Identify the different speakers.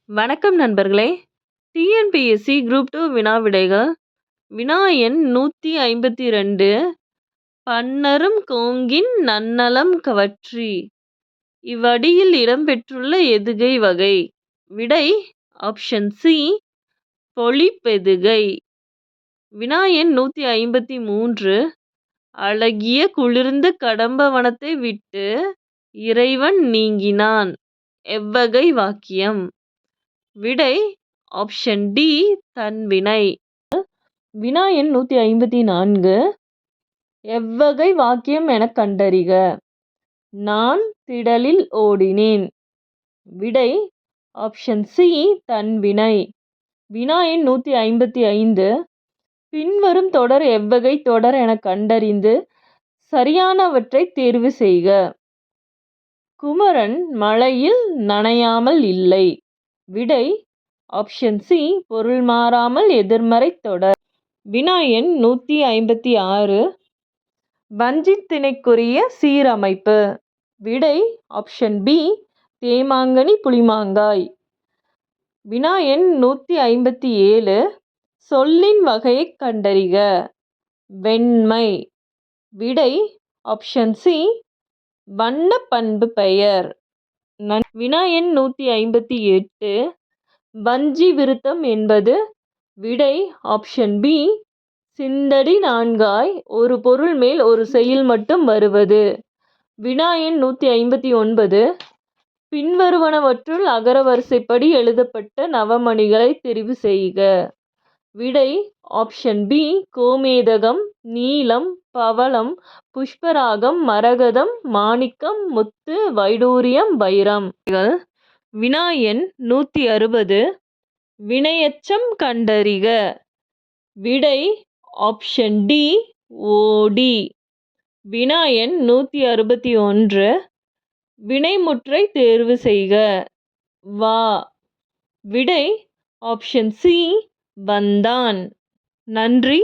Speaker 1: வணக்கம் நண்பர்களே! TNPSC group 2 வினா விடைகள். வினா எண் 152. பன்னரும் கோங்கின் நன்னலம் கவற்றி. இவ்வடியில் இடம்பெற்றுள்ள எதுகை வகை? விடை ஆப்ஷன் சி பொழிப்பெதுகை. வினா எண் 153. அழகிய குளிர்ந்த கடம்ப வனத்தை விட்டு இறைவன் நீங்கினான். எவ்வகை வாக்கியம்? விடை ஆப்ஷன் டி தன்வினை. வினா எண் 154. எவ்வகை வாக்கியம் எனக் கண்டறிக. நான் திடலில் ஓடினேன். விடை ஆப்ஷன் சி தன்வினை. வினா எண் 155. பின்வரும் தொடர் எவ்வகை தொடர் எனக் கண்டறிந்து சரியானவற்றை தேர்வு செய்க. குமரன் மழையில் நனையாமல் இல்லை. விடை ஆப்ஷன் சி பொருள் மாறாமல் எதிர்மறை தொடர். வினா எண் 156. வஞ்சித் திணைக்குரிய சீரமைப்பு. விடை ஆப்ஷன் பி தேமாங்கனி புளிமாங்காய். வினா எண் 157. சொல்லின் வகையைக் கண்டறிக. வெண்மை. விடை ஆப்ஷன் சி வண்ண பண்பு பெயர். வினா எண் 158. வஞ்சி விருத்தம் என்பது? விடை ஆப்ஷன் பி சிந்தடி நான்காய் ஒரு பொருள் மேல் ஒரு செய்யுள் மட்டும் வருவது. வினா எண் 159. பின்வருவனவற்றுள் அகர வரிசைப்படி எழுதப்பட்ட நவமணிகளை தெரிவு செய்க. விடை ஆப்ஷன் பி கோமேதகம், நீலம், பவளம், புஷ்பராகம், மரகதம், மாணிக்கம், முத்து, வைடூரியம், வைரம். வினா எண் 160. வினையெச்சம் கண்டறிக. விடை ஆப்ஷன் டி ஓடி. வினா எண் 161. வினைமுற்றை தேர்வு செய்க. வா. விடை ஆப்ஷன் சி வந்தான். நன்றி.